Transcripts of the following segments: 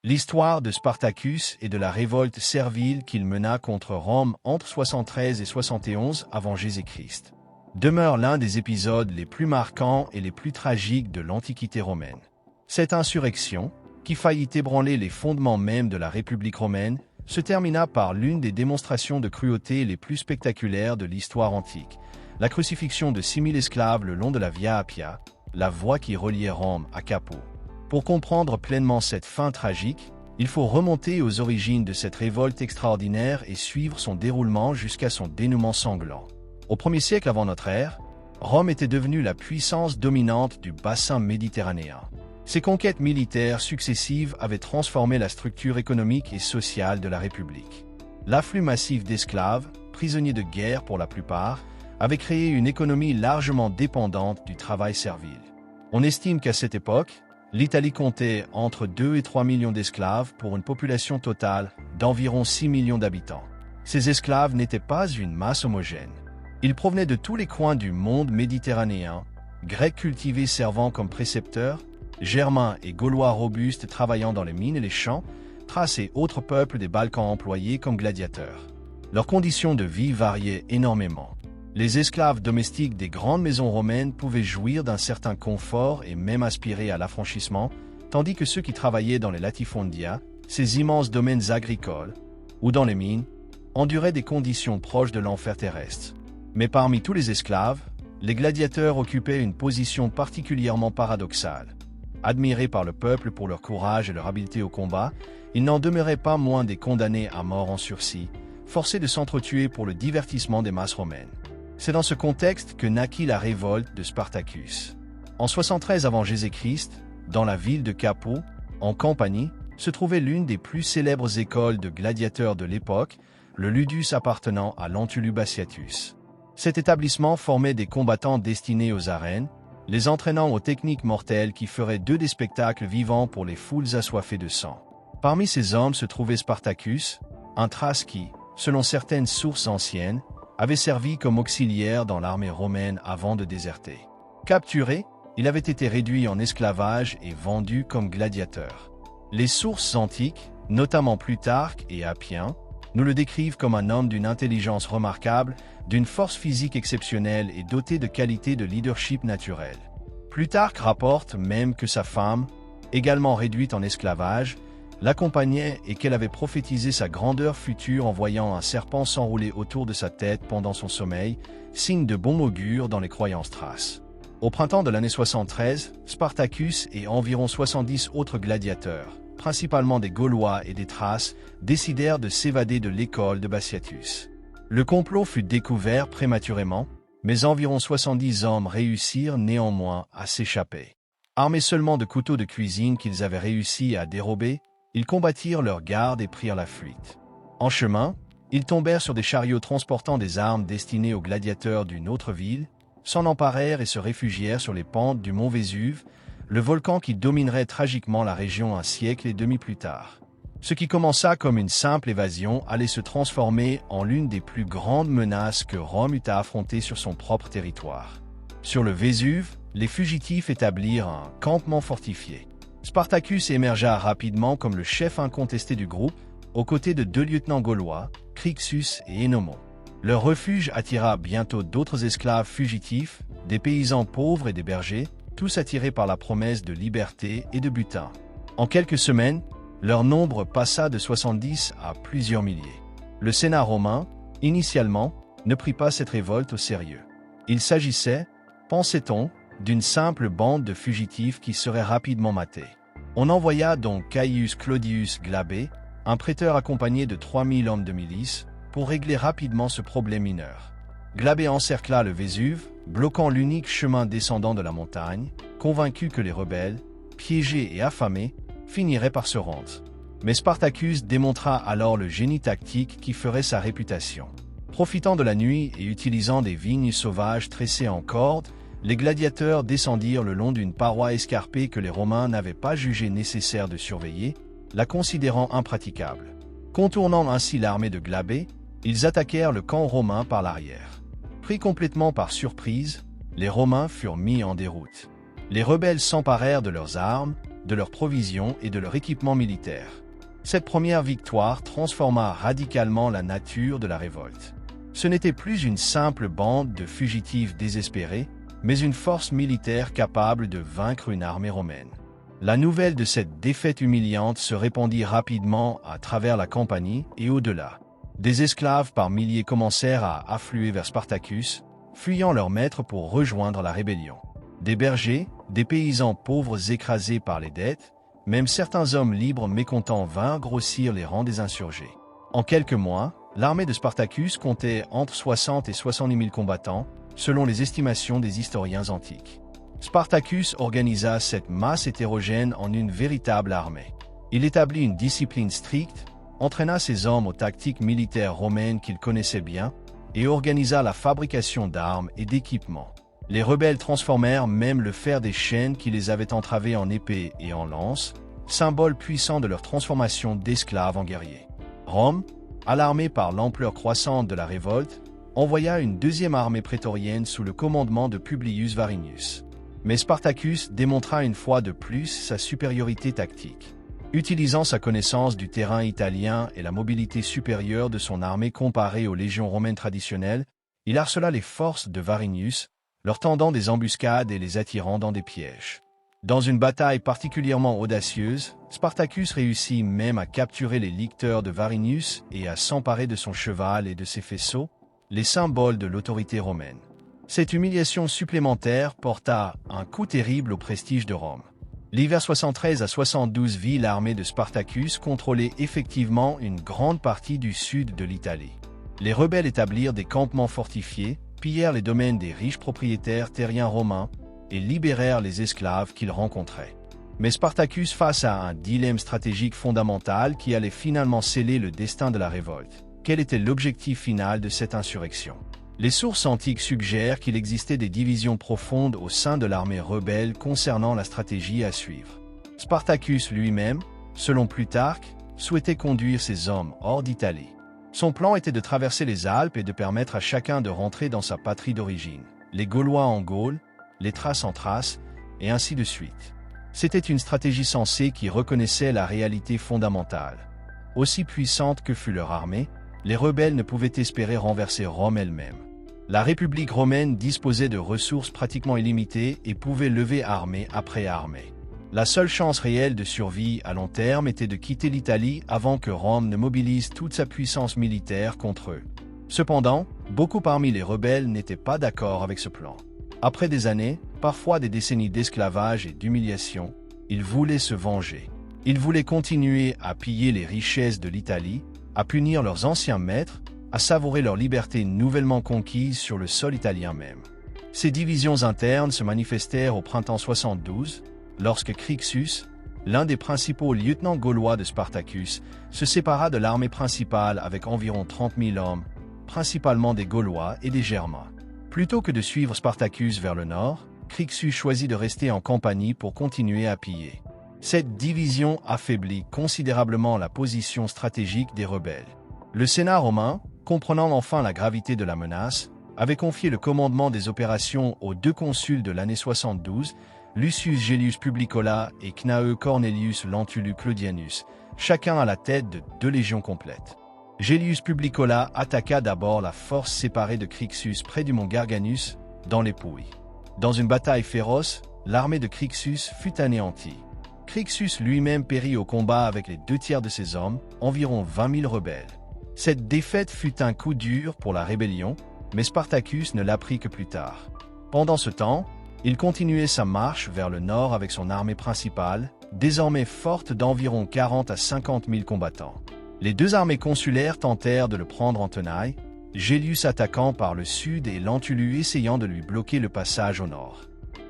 L'histoire de Spartacus et de la révolte servile qu'il mena contre Rome entre 73 et 71 avant Jésus-Christ demeure l'un des épisodes les plus marquants et les plus tragiques de l'Antiquité romaine. Cette insurrection, qui faillit ébranler les fondements mêmes de la République romaine, se termina par l'une des démonstrations de cruauté les plus spectaculaires de l'histoire antique, la crucifixion de 6000 esclaves le long de la Via Appia, la voie qui reliait Rome à Capo. Pour comprendre pleinement cette fin tragique, il faut remonter aux origines de cette révolte extraordinaire et suivre son déroulement jusqu'à son dénouement sanglant. Au 1er siècle avant notre ère, Rome était devenue la puissance dominante du bassin méditerranéen. Ses conquêtes militaires successives avaient transformé la structure économique et sociale de la République. L'afflux massif d'esclaves, prisonniers de guerre pour la plupart, avait créé une économie largement dépendante du travail servile. On estime qu'à cette époque, l'Italie comptait entre 2 et 3 millions d'esclaves pour une population totale d'environ 6 millions d'habitants. Ces esclaves n'étaient pas une masse homogène. Ils provenaient de tous les coins du monde méditerranéen, Grecs cultivés servant comme précepteurs, Germains et Gaulois robustes travaillant dans les mines et les champs, Thraces et autres peuples des Balkans employés comme gladiateurs. Leurs conditions de vie variaient énormément. Les esclaves domestiques des grandes maisons romaines pouvaient jouir d'un certain confort et même aspirer à l'affranchissement, tandis que ceux qui travaillaient dans les latifondia, ces immenses domaines agricoles, ou dans les mines, enduraient des conditions proches de l'enfer terrestre. Mais parmi tous les esclaves, les gladiateurs occupaient une position particulièrement paradoxale. Admirés par le peuple pour leur courage et leur habileté au combat, ils n'en demeuraient pas moins des condamnés à mort en sursis, forcés de s'entretuer pour le divertissement des masses romaines. C'est dans ce contexte que naquit la révolte de Spartacus. En 73 avant Jésus-Christ, dans la ville de Capo, en Campanie, se trouvait l'une des plus célèbres écoles de gladiateurs de l'époque, le Ludus appartenant à Lentulus. Cet établissement formait des combattants destinés aux arènes, les entraînant aux techniques mortelles qui feraient d'eux des spectacles vivants pour les foules assoiffées de sang. Parmi ces hommes se trouvait Spartacus, un Thrace qui, selon certaines sources anciennes, avait servi comme auxiliaire dans l'armée romaine avant de déserter. Capturé, il avait été réduit en esclavage et vendu comme gladiateur. Les sources antiques, notamment Plutarque et Appien, nous le décrivent comme un homme d'une intelligence remarquable, d'une force physique exceptionnelle et doté de qualités de leadership naturel. Plutarque rapporte même que sa femme, également réduite en esclavage, l'accompagnait et qu'elle avait prophétisé sa grandeur future en voyant un serpent s'enrouler autour de sa tête pendant son sommeil, signe de bon augure dans les croyances thraces. Au printemps de l'année 73, Spartacus et environ 70 autres gladiateurs, principalement des Gaulois et des Thraces, décidèrent de s'évader de l'école de Bassiatus. Le complot fut découvert prématurément, mais environ 70 hommes réussirent néanmoins à s'échapper. Armés seulement de couteaux de cuisine qu'ils avaient réussi à dérober, ils combattirent leurs gardes et prirent la fuite. En chemin, ils tombèrent sur des chariots transportant des armes destinées aux gladiateurs d'une autre ville, s'en emparèrent et se réfugièrent sur les pentes du mont Vésuve, le volcan qui dominerait tragiquement la région un siècle et demi plus tard. Ce qui commença comme une simple évasion allait se transformer en l'une des plus grandes menaces que Rome eut à affronter sur son propre territoire. Sur le Vésuve, les fugitifs établirent un campement fortifié. Spartacus émergea rapidement comme le chef incontesté du groupe, aux côtés de 2 lieutenants gaulois, Crixus et Énomon. Leur refuge attira bientôt d'autres esclaves fugitifs, des paysans pauvres et des bergers, tous attirés par la promesse de liberté et de butin. En quelques semaines, leur nombre passa de 70 à plusieurs milliers. Le Sénat romain, initialement, ne prit pas cette révolte au sérieux. Il s'agissait, pensait-on, d'une simple bande de fugitifs qui serait rapidement matée. On envoya donc Caius Claudius Glabé, un préteur accompagné de 3000 hommes de milice, pour régler rapidement ce problème mineur. Glabé encercla le Vésuve, bloquant l'unique chemin descendant de la montagne, convaincu que les rebelles, piégés et affamés, finiraient par se rendre. Mais Spartacus démontra alors le génie tactique qui ferait sa réputation. Profitant de la nuit et utilisant des vignes sauvages tressées en cordes, les gladiateurs descendirent le long d'une paroi escarpée que les Romains n'avaient pas jugé nécessaire de surveiller, la considérant impraticable. Contournant ainsi l'armée de Glabé, ils attaquèrent le camp romain par l'arrière. Pris complètement par surprise, les Romains furent mis en déroute. Les rebelles s'emparèrent de leurs armes, de leurs provisions et de leur équipement militaire. Cette première victoire transforma radicalement la nature de la révolte. Ce n'était plus une simple bande de fugitifs désespérés, mais une force militaire capable de vaincre une armée romaine. La nouvelle de cette défaite humiliante se répandit rapidement à travers la Campanie et au-delà. Des esclaves par milliers commencèrent à affluer vers Spartacus, fuyant leur maître pour rejoindre la rébellion. Des bergers, des paysans pauvres écrasés par les dettes, même certains hommes libres mécontents vinrent grossir les rangs des insurgés. En quelques mois, l'armée de Spartacus comptait entre 60 et 70 000 combattants, selon les estimations des historiens antiques. Spartacus organisa cette masse hétérogène en une véritable armée. Il établit une discipline stricte, entraîna ses hommes aux tactiques militaires romaines qu'il connaissait bien, et organisa la fabrication d'armes et d'équipements. Les rebelles transformèrent même le fer des chaînes qui les avaient entravés en épées et en lances, symbole puissant de leur transformation d'esclaves en guerriers. Rome, alarmée par l'ampleur croissante de la révolte, envoya une deuxième armée prétorienne sous le commandement de Publius Varinius. Mais Spartacus démontra une fois de plus sa supériorité tactique. Utilisant sa connaissance du terrain italien et la mobilité supérieure de son armée comparée aux légions romaines traditionnelles, il harcela les forces de Varinius, leur tendant des embuscades et les attirant dans des pièges. Dans une bataille particulièrement audacieuse, Spartacus réussit même à capturer les licteurs de Varinius et à s'emparer de son cheval et de ses faisceaux, les symboles de l'autorité romaine. Cette humiliation supplémentaire porta un coup terrible au prestige de Rome. L'hiver 73 à 72 vit l'armée de Spartacus contrôler effectivement une grande partie du sud de l'Italie. Les rebelles établirent des campements fortifiés, pillèrent les domaines des riches propriétaires terriens romains et libérèrent les esclaves qu'ils rencontraient. Mais Spartacus face à un dilemme stratégique fondamental qui allait finalement sceller le destin de la révolte. Quel était l'objectif final de cette insurrection? Les sources antiques suggèrent qu'il existait des divisions profondes au sein de l'armée rebelle concernant la stratégie à suivre. Spartacus lui-même, selon Plutarque, souhaitait conduire ses hommes hors d'Italie. Son plan était de traverser les Alpes et de permettre à chacun de rentrer dans sa patrie d'origine, les Gaulois en Gaule, les Thraces en Thrace, et ainsi de suite. C'était une stratégie sensée qui reconnaissait la réalité fondamentale. Aussi puissante que fût leur armée, les rebelles ne pouvaient espérer renverser Rome elle-même. La République romaine disposait de ressources pratiquement illimitées et pouvait lever armée après armée. La seule chance réelle de survie à long terme était de quitter l'Italie avant que Rome ne mobilise toute sa puissance militaire contre eux. Cependant, beaucoup parmi les rebelles n'étaient pas d'accord avec ce plan. Après des années, parfois des décennies d'esclavage et d'humiliation, ils voulaient se venger. Ils voulaient continuer à piller les richesses de l'Italie, à punir leurs anciens maîtres, à savourer leur liberté nouvellement conquise sur le sol italien même. Ces divisions internes se manifestèrent au printemps 72, lorsque Crixus, l'un des principaux lieutenants gaulois de Spartacus, se sépara de l'armée principale avec environ 30 000 hommes, principalement des Gaulois et des Germains. Plutôt que de suivre Spartacus vers le nord, Crixus choisit de rester en Campanie pour continuer à piller. Cette division affaiblit considérablement la position stratégique des rebelles. Le Sénat romain, comprenant enfin la gravité de la menace, avait confié le commandement des opérations aux deux consuls de l'année 72, Lucius Gellius Publicola et Cnaeus Cornelius Lentulus Claudianus, chacun à la tête de 2 légions complètes. Gellius Publicola attaqua d'abord la force séparée de Crixus près du mont Garganus, dans les Pouilles. Dans une bataille féroce, l'armée de Crixus fut anéantie. Crixus lui-même périt au combat avec les 2 tiers de ses hommes, environ 20 000 rebelles. Cette défaite fut un coup dur pour la rébellion, mais Spartacus ne l'apprit que plus tard. Pendant ce temps, il continuait sa marche vers le nord avec son armée principale, désormais forte d'environ 40 à 50 000 combattants. Les 2 armées consulaires tentèrent de le prendre en tenaille, Gellius attaquant par le sud et Lentulus essayant de lui bloquer le passage au nord.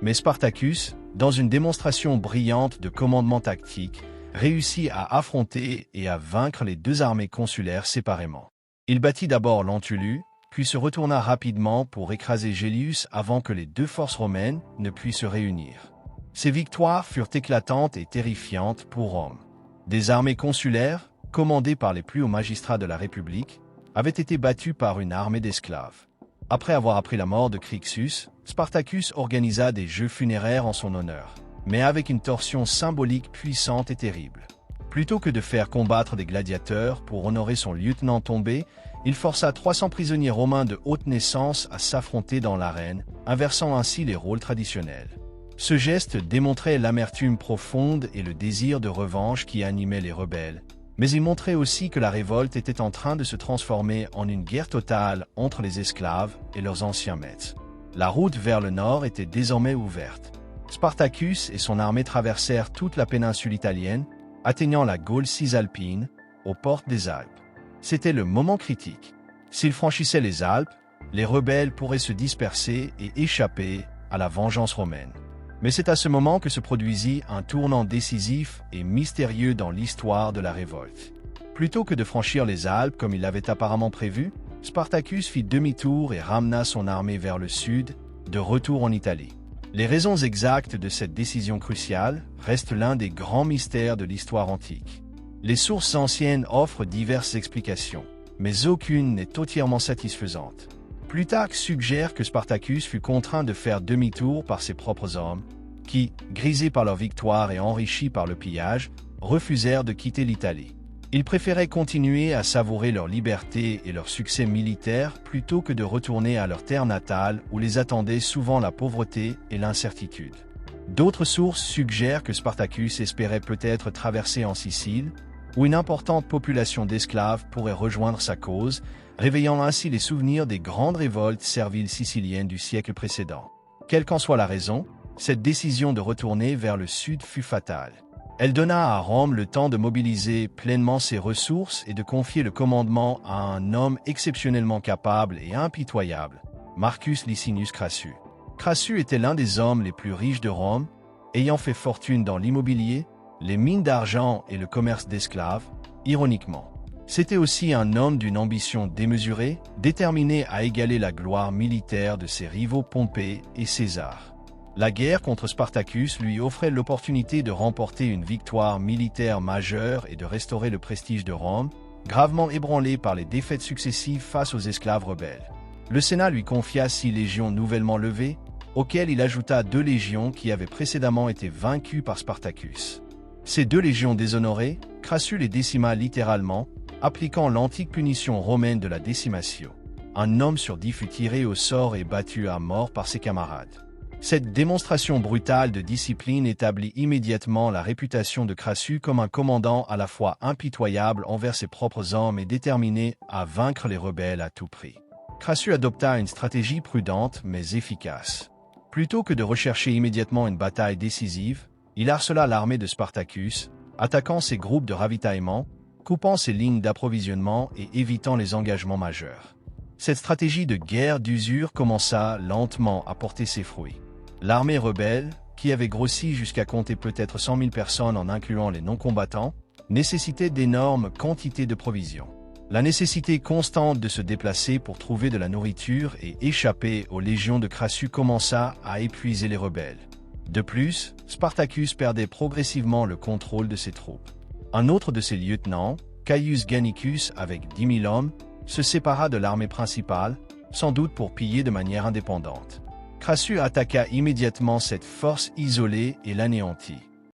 Mais Spartacus, dans une démonstration brillante de commandement tactique, réussit à affronter et à vaincre les 2 armées consulaires séparément. Il battit d'abord Lentulus, puis se retourna rapidement pour écraser Gellius avant que les 2 forces romaines ne puissent se réunir. Ces victoires furent éclatantes et terrifiantes pour Rome. Des armées consulaires, commandées par les plus hauts magistrats de la République, avaient été battues par une armée d'esclaves. Après avoir appris la mort de Crixus, Spartacus organisa des jeux funéraires en son honneur. mais avec une torsion symbolique puissante et terrible. Plutôt que de faire combattre des gladiateurs pour honorer son lieutenant tombé, il força 300 prisonniers romains de haute naissance à s'affronter dans l'arène, inversant ainsi les rôles traditionnels. Ce geste démontrait l'amertume profonde et le désir de revanche qui animait les rebelles, mais il montrait aussi que la révolte était en train de se transformer en une guerre totale entre les esclaves et leurs anciens maîtres. La route vers le nord était désormais ouverte. Spartacus et son armée traversèrent toute la péninsule italienne, atteignant la Gaule cisalpine, aux portes des Alpes. C'était le moment critique. S'ils franchissaient les Alpes, les rebelles pourraient se disperser et échapper à la vengeance romaine. Mais c'est à ce moment que se produisit un tournant décisif et mystérieux dans l'histoire de la révolte. Plutôt que de franchir les Alpes comme il l'avait apparemment prévu, Spartacus fit demi-tour et ramena son armée vers le sud, de retour en Italie. Les raisons exactes de cette décision cruciale restent l'un des grands mystères de l'histoire antique. Les sources anciennes offrent diverses explications, mais aucune n'est entièrement satisfaisante. Plutarque suggère que Spartacus fut contraint de faire demi-tour par ses propres hommes, qui, grisés par leur victoire et enrichis par le pillage, refusèrent de quitter l'Italie. Ils préféraient continuer à savourer leur liberté et leur succès militaire plutôt que de retourner à leur terre natale où les attendait souvent la pauvreté et l'incertitude. D'autres sources suggèrent que Spartacus espérait peut-être traverser en Sicile, où une importante population d'esclaves pourrait rejoindre sa cause, réveillant ainsi les souvenirs des grandes révoltes serviles siciliennes du siècle précédent. Quelle qu'en soit la raison, cette décision de retourner vers le sud fut fatale. Elle donna à Rome le temps de mobiliser pleinement ses ressources et de confier le commandement à un homme exceptionnellement capable et impitoyable, Marcus Licinius Crassus. Crassus était l'un des hommes les plus riches de Rome, ayant fait fortune dans l'immobilier, les mines d'argent et le commerce d'esclaves, ironiquement. C'était aussi un homme d'une ambition démesurée, déterminé à égaler la gloire militaire de ses rivaux Pompée et César. La guerre contre Spartacus lui offrait l'opportunité de remporter une victoire militaire majeure et de restaurer le prestige de Rome, gravement ébranlé par les défaites successives face aux esclaves rebelles. Le Sénat lui confia 6 légions nouvellement levées, auxquelles il ajouta 2 légions qui avaient précédemment été vaincues par Spartacus. Ces 2 légions déshonorées, Crassus les décima littéralement, appliquant l'antique punition romaine de la décimatio. Un homme sur 10 fut tiré au sort et battu à mort par ses camarades. Cette démonstration brutale de discipline établit immédiatement la réputation de Crassus comme un commandant à la fois impitoyable envers ses propres hommes et déterminé à vaincre les rebelles à tout prix. Crassus adopta une stratégie prudente mais efficace. Plutôt que de rechercher immédiatement une bataille décisive, il harcela l'armée de Spartacus, attaquant ses groupes de ravitaillement, coupant ses lignes d'approvisionnement et évitant les engagements majeurs. Cette stratégie de guerre d'usure commença lentement à porter ses fruits. L'armée rebelle, qui avait grossi jusqu'à compter peut-être 100 000 personnes en incluant les non-combattants, nécessitait d'énormes quantités de provisions. La nécessité constante de se déplacer pour trouver de la nourriture et échapper aux légions de Crassus commença à épuiser les rebelles. De plus, Spartacus perdait progressivement le contrôle de ses troupes. Un autre de ses lieutenants, Caius Gannicus, avec 10 000 hommes, se sépara de l'armée principale, sans doute pour piller de manière indépendante. Crassus attaqua immédiatement cette force isolée et l'anéantit.